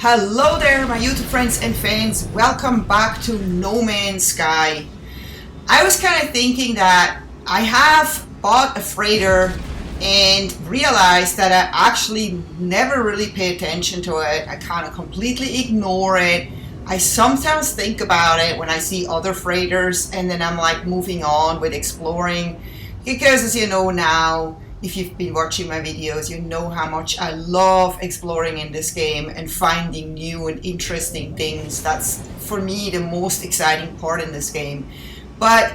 Hello there, my YouTube friends and fans. Welcome back to No Man's Sky. I was kind of thinking that I have bought a freighter and realized that I actually never really pay attention to it. I kind of completely ignore it. I sometimes think about it when I see other freighters, and then I'm like moving on with exploring, because as you know now, if you've been watching my videos, you know how much I love exploring in this game and finding new and interesting things. That's, for me, the most exciting part in this game. But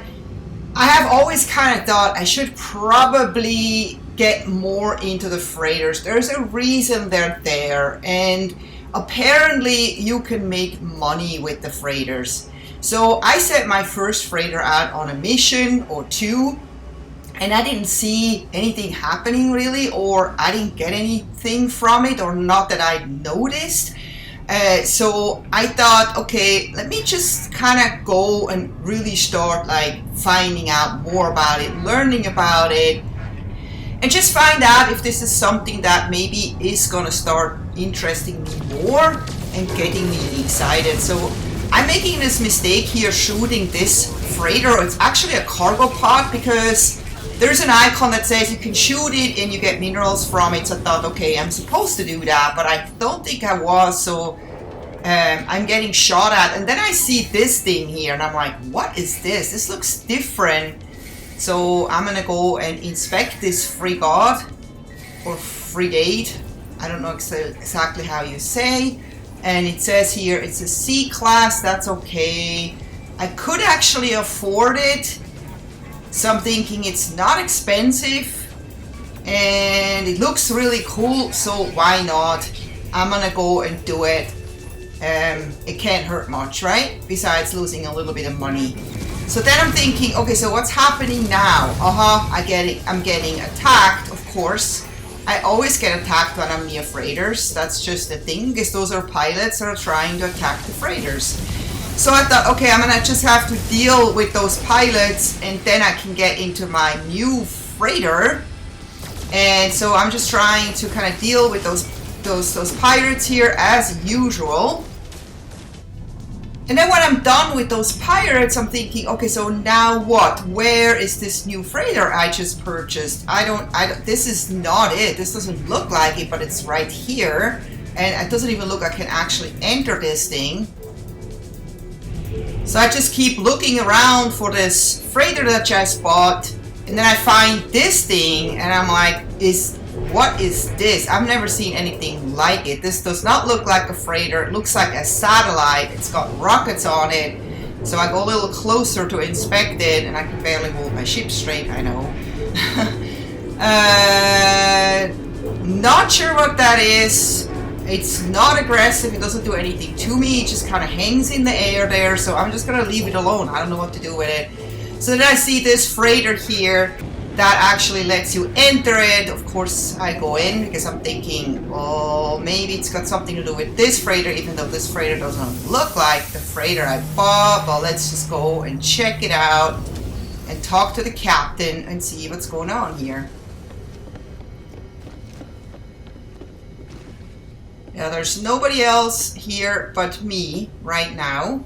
I have always kind of thought I should probably get more into the freighters. There's a reason they're there, and apparently you can make money with the freighters. So I set my first freighter out on a mission or two, and I didn't see anything happening really, or I didn't get anything from it, or not that I noticed. So I thought, okay, let me just kind of go and really start like finding out more about it, learning about it, and just find out if this is something that maybe is gonna start interesting me more and getting me excited. So I'm making this mistake here shooting this freighter. It's actually a cargo pod, because there's an icon that says you can shoot it and you get minerals from it. So I thought, okay, I'm supposed to do that, but I don't think I was. So I'm getting shot at, and then I see this thing here, and I'm like, what is this? This looks different. So I'm gonna go and inspect this frigate or frigate. I don't know exactly how you say. And it says here it's a C class. That's okay. I could actually afford it. So I'm thinking it's not expensive and it looks really cool, so why not? I'm gonna go and do it. It can't hurt much, right? Besides losing a little bit of money. So then I'm thinking, okay, so what's happening now? I'm getting attacked, of course. I always get attacked when I'm near freighters. That's just the thing, because those are pilots that are trying to attack the freighters. So I thought, okay, I'm gonna just have to deal with those pilots, and then I can get into my new freighter. And so I'm just trying to kind of deal with those pirates here as usual. And then when I'm done with those pirates, I'm thinking, okay, so now what? Where is this new freighter I just purchased? This is not it. This doesn't look like it, but it's right here. And it doesn't even look like I can actually enter this thing. So I just keep looking around for this freighter that I just bought, and then I find this thing, and I'm like, what is this? I've never seen anything like it. This does not look like a freighter. It looks like a satellite. It's got rockets on it. So I go a little closer to inspect it, and I can barely hold my ship straight, I know. Not sure what that is. It's not aggressive, it doesn't do anything to me, it just kind of hangs in the air there, so I'm just gonna leave it alone. I don't know what to do with it. So then I see this freighter here that actually lets you enter it. Of course I go in, because I'm thinking, oh, maybe it's got something to do with this freighter, even though this freighter doesn't look like the freighter I bought. But let's just go and check it out and talk to the captain and see what's going on here. Yeah, there's nobody else here but me right now.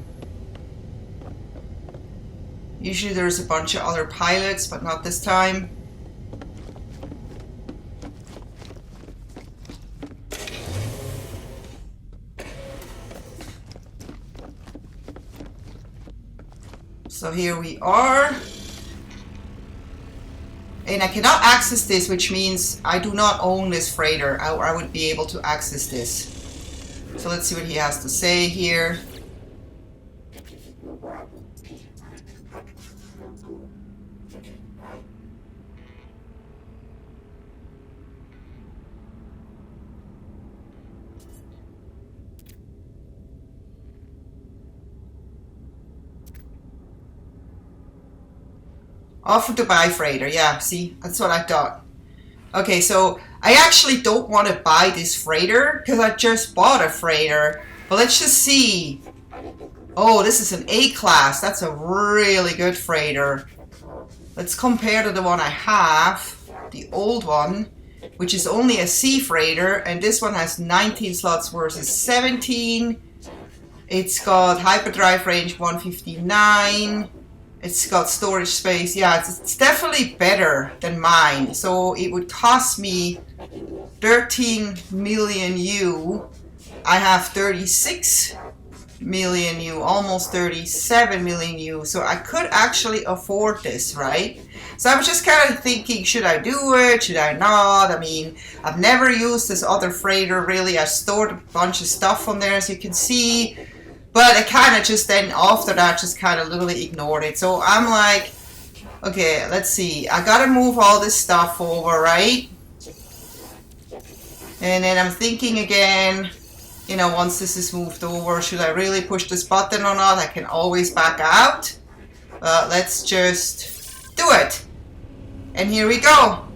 Usually there's a bunch of other pilots, but not this time. So here we are. And I cannot access this, which means I do not own this freighter, or I would be able to access this. So let's see what he has to say here. Offer to buy freighter. Yeah, see, that's what I thought. Okay, so I actually don't want to buy this freighter because I just bought a freighter. But let's just see. Oh, this is an A class. That's a really good freighter. Let's compare to the one I have, the old one. which is only a sea freighter, and this one has 19 slots versus 17. It's got hyperdrive range 159. It's got storage space. Yeah, it's definitely better than mine. So it would cost me 13 million U. I have 36 million U, almost 37 million U. So I could actually afford this, right? So I was just kind of thinking, should I do it? Should I not? I mean, I've never used this other freighter really. I stored a bunch of stuff on there, as you can see. But I kind of just then, after that, just kind of literally ignored it. So I'm like, okay, let's see. I got to move all this stuff over, right? And then I'm thinking again, you know, once this is moved over, should I really push this button or not? I can always back out. Let's just do it. And here we go.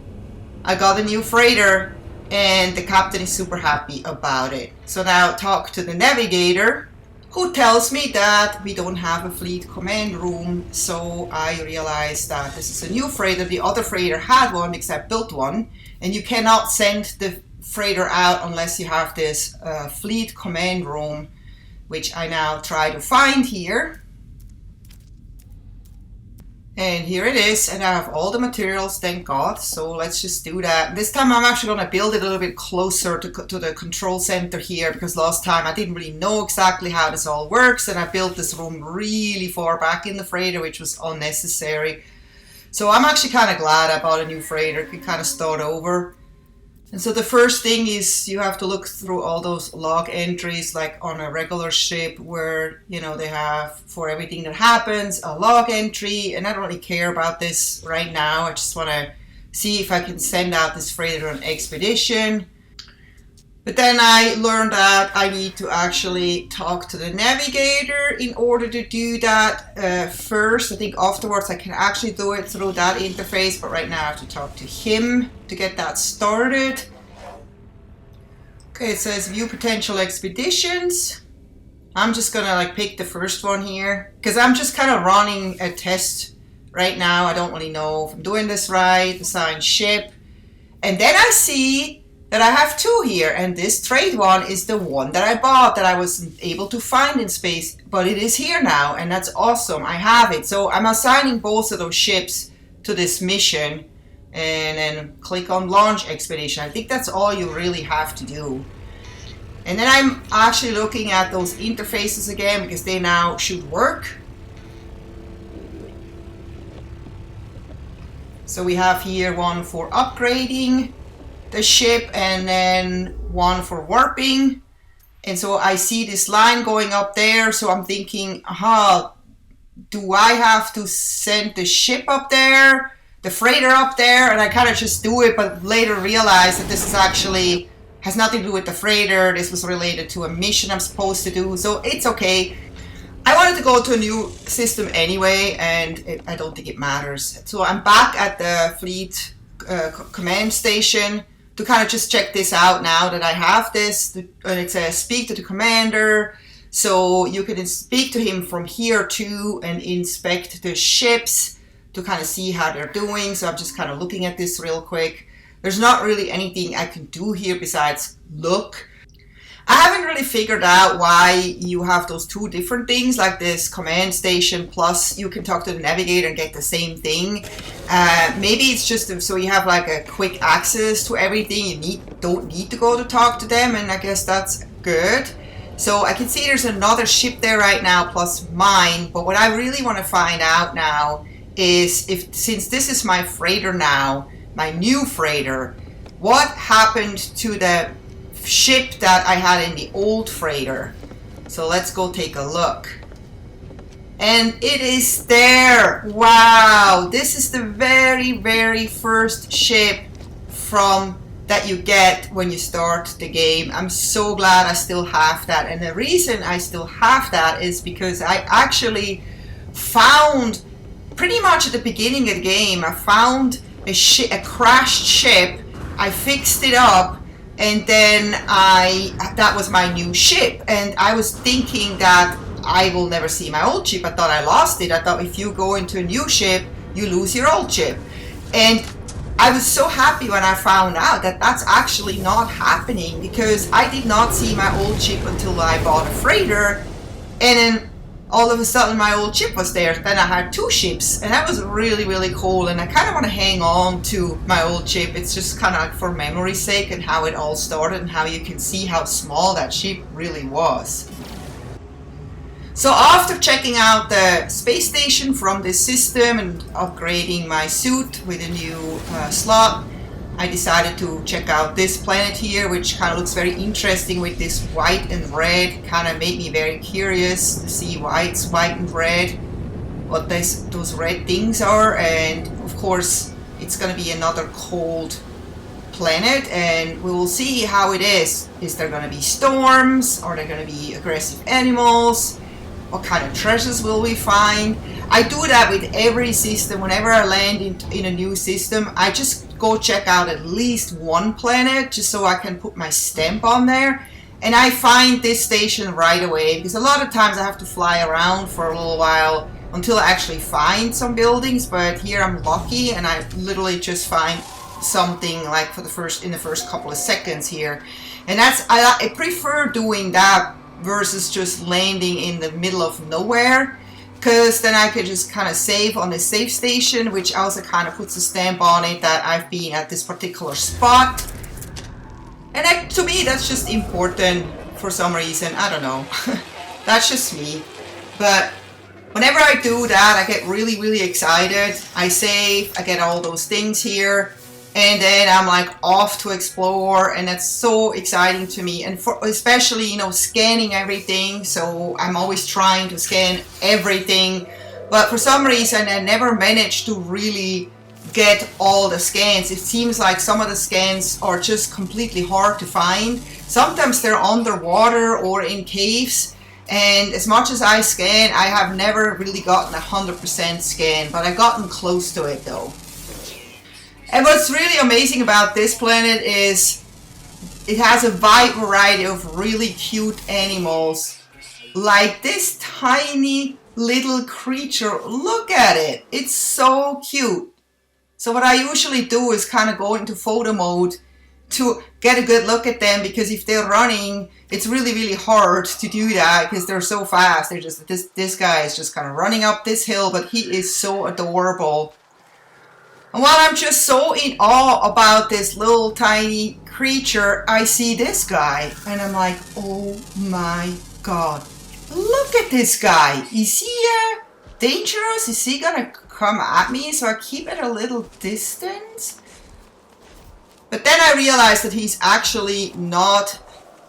I got a new freighter, and the captain is super happy about it. So now talk to the navigator, who tells me that we don't have a fleet command room. So I realized that this is a new freighter. The other freighter had one because I built one, and you cannot send the freighter out unless you have this fleet command room, which I now try to find here. And here it is, and I have all the materials, thank God. So let's just do that. This time I'm actually going to build it a little bit closer to the control center here, because last time I didn't really know exactly how this all works, and I built this room really far back in the freighter, which was unnecessary. So I'm actually kind of glad I bought a new freighter. I could kind of start over. And so the first thing is you have to look through all those log entries, like on a regular ship where, you know, they have for everything that happens a log entry. And I don't really care about this right now. I just want to see if I can send out this freighter on expedition. But then I learned that I need to actually talk to the navigator in order to do that first. I think afterwards I can actually do it through that interface, but right now I have to talk to him to get that started. Okay, it says view potential expeditions. I'm just gonna like pick the first one here, because I'm just kind of running a test right now. I don't really know if I'm doing this right. Assign ship. And then I see that I have two here, and this trade one is the one that I bought that I wasn't able to find in space, but it is here now, and that's awesome. I have it. So I'm assigning both of those ships to this mission, and then click on launch expedition. I think that's all you really have to do. And then I'm actually looking at those interfaces again, because they now should work. So we have here one for upgrading the ship, and then one for warping. And so I see this line going up there, so I'm thinking, do I have to send the ship up there, the freighter up there? And I kind of just do it, but later realized that this is actually has nothing to do with the freighter. This was related to a mission I'm supposed to do, so it's okay. I wanted to go to a new system anyway, and I don't think it matters. So I'm back at the fleet command station to kind of just check this out now that I have this. And it says speak to the commander. So you can speak to him from here too and inspect the ships to kind of see how they're doing. So I'm just kind of looking at this real quick. There's not really anything I can do here besides look. I haven't really figured out why you have those two different things, like this command station plus you can talk to the navigator and get the same thing. Maybe it's just so you have like a quick access to everything. You don't need to go to talk to them, and I guess that's good. So I can see there's another ship there right now plus mine, but what I really want to find out now is since this is my freighter now, my new freighter, what happened to the ship that I had in the old freighter. So let's go take a look. And it is there. Wow, this is the very, very first ship from that you get when you start the game. I'm so glad I still have that. And the reason I still have that is because I actually found, pretty much at the beginning of the game, I found a crashed ship. I fixed it up, and then that was my new ship. And I was thinking that I will never see my old ship. I thought I lost it. I thought if you go into a new ship, you lose your old ship. And I was so happy when I found out that that's actually not happening, because I did not see my old ship until I bought a freighter, and then all of a sudden my old ship was there. Then I had 2 ships, and that was really, really cool, and I kind of want to hang on to my old ship. It's just kind of like for memory's sake and how it all started and how you can see how small that ship really was. So after checking out the space station from this system and upgrading my suit with a new slot, I decided to check out this planet here, which kind of looks very interesting with this white and red. Kind of made me very curious to see why it's white and red, what those red things are. And of course it's going to be another cold planet, and we will see how it is. Is there going to be storms? Are there going to be aggressive animals? What kind of treasures will we find? I do that with every system. Whenever I land in a new system, I just go check out at least one planet just so I can put my stamp on there. And I find this station right away, because a lot of times I have to fly around for a little while until I actually find some buildings. But here I'm lucky, and I literally just find something like in the first couple of seconds here. And I prefer doing that versus just landing in the middle of nowhere, because then I could just kind of save on the safe station, which also kind of puts a stamp on it that I've been at this particular spot. And to me, that's just important for some reason. I don't know. That's just me. But whenever I do that, I get really, really excited. I save, I get all those things here, and then I'm like off to explore, and that's so exciting to me. And for especially, you know, scanning everything. So I'm always trying to scan everything, but for some reason I never managed to really get all the scans. It seems like some of the scans are just completely hard to find. Sometimes they're underwater or in caves, and as much as I scan, I have never really gotten 100% scan, but I've gotten close to it though. And what's really amazing about this planet is it has a wide variety of really cute animals. Like this tiny little creature. Look at it. It's so cute. So what I usually do is kind of go into photo mode to get a good look at them, because if they're running, it's really, really hard to do that because they're so fast. They're just this guy is just kind of running up this hill, but he is so adorable. And while I'm just so in awe about this little tiny creature, I see this guy and I'm like, oh my god, look at this guy. Is he dangerous? Is he gonna come at me? So I keep at a little distance. But then I realized that he's actually not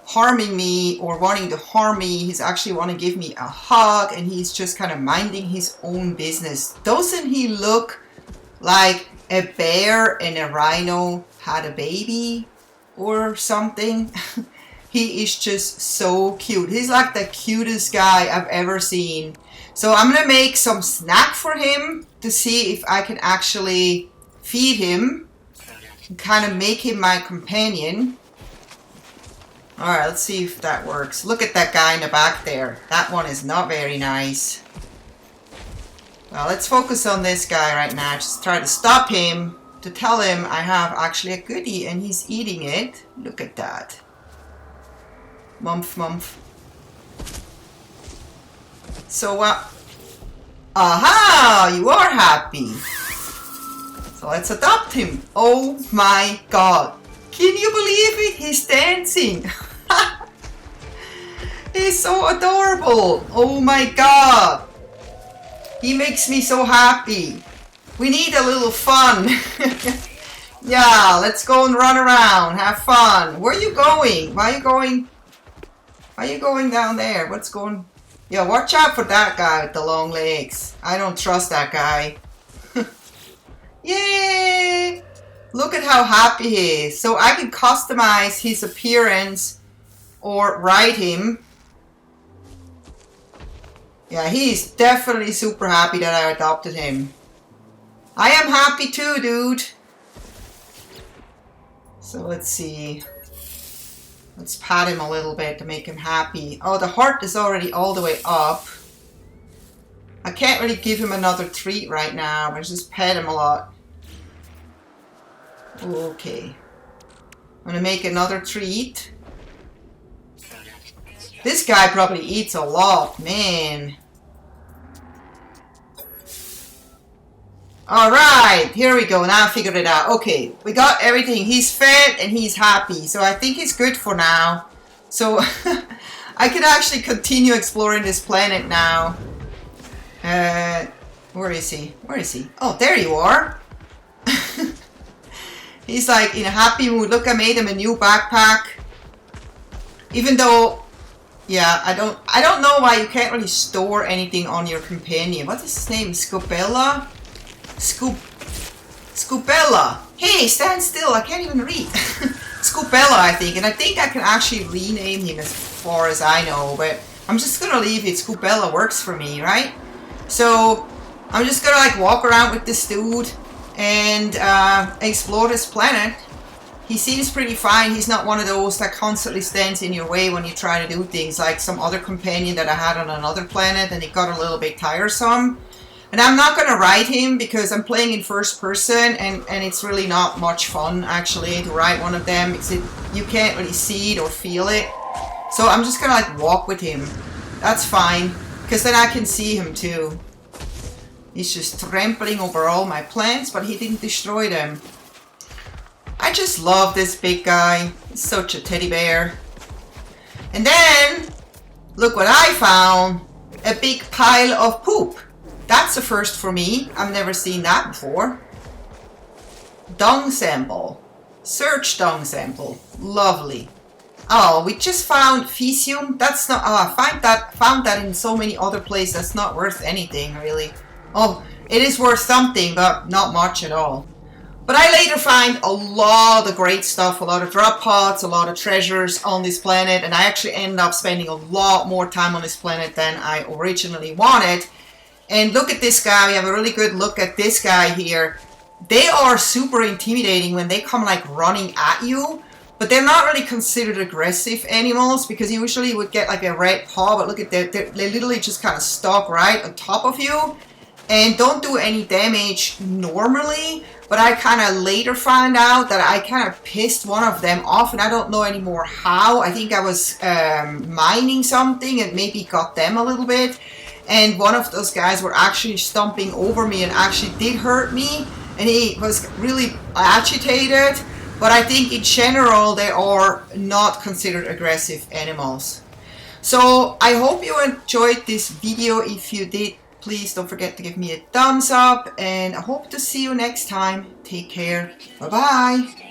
harming me or wanting to harm me. He's actually wanting to give me a hug, and he's just kind of minding his own business. Doesn't he look like a bear and a rhino had a baby or something? He is just so cute. He's like the cutest guy I've ever seen. So I'm gonna make some snack for him to see if I can actually feed him and kind of make him my companion. Alright, let's see if that works. Look at that guy in the back there. That one is not very nice. Well, let's focus on this guy right now. Just try to stop him, to tell him I have actually a goodie and he's eating it. Look at that. Mumph, mumph. So, aha! You are happy. So let's adopt him. Oh my god. Can you believe it? He's dancing. He's so adorable. Oh my god. He makes me so happy. We need a little fun. Yeah, let's go and run around. Have fun. Where are you going? Why are you going? Why are you going down there? What's going? Yeah, watch out for that guy with the long legs. I don't trust that guy. Yay! Look at how happy he is. So I can customize his appearance or ride him. Yeah, he's definitely super happy that I adopted him. I am happy too, dude. So let's see. Let's pat him a little bit to make him happy. Oh, the heart is already all the way up. I can't really give him another treat right now, but just pet him a lot. Okay. I'm gonna make another treat. This guy probably eats a lot, man. Alright, here we go. Now I figured it out. Okay, we got everything. He's fed and he's happy. So I think he's good for now. So I can actually continue exploring this planet now. Where is he? Where is he? Oh, there you are. He's like in a happy mood. Look, I made him a new backpack. Even though, yeah, I don't know why you can't really store anything on your companion. What is his name? Scopella? Scopella. Hey, stand still. I can't even read. Scopella, I think. And I think I can actually rename him as far as I know. But I'm just going to leave it. Scopella works for me, right? So I'm just going to like walk around with this dude and explore this planet. He seems pretty fine. He's not one of those that constantly stands in your way when you try to do things, like some other companion that I had on another planet, and it got a little bit tiresome. And I'm not going to ride him because I'm playing in first person, and it's really not much fun actually to ride one of them because you can't really see it or feel it. So I'm just going to like walk with him. That's fine, because then I can see him too. He's just trampling over all my plants, but he didn't destroy them. I just love this big guy. He's such a teddy bear. And then, look what I found. A big pile of poop. That's a first for me. I've never seen that before. Dung sample. Search dung sample. Lovely. Oh, we just found Fisium. That's not... Oh, I found that in so many other places. That's not worth anything, really. Oh, it is worth something, but not much at all. But I later find a lot of great stuff, a lot of drop pods, a lot of treasures on this planet, and I actually ended up spending a lot more time on this planet than I originally wanted. And look at this guy. We have a really good look at this guy here. They are super intimidating when they come like running at you, but they're not really considered aggressive animals because you usually would get like a red paw, but look at that, they literally just kind of stalk right on top of you and don't do any damage normally. But I kind of later found out that I kind of pissed one of them off, and I don't know anymore how. I think I was mining something and maybe got them a little bit. And one of those guys were actually stomping over me and actually did hurt me. And he was really agitated. But I think in general they are not considered aggressive animals. So I hope you enjoyed this video. If you did, please don't forget to give me a thumbs up, and I hope to see you next time. Take care. Bye-bye.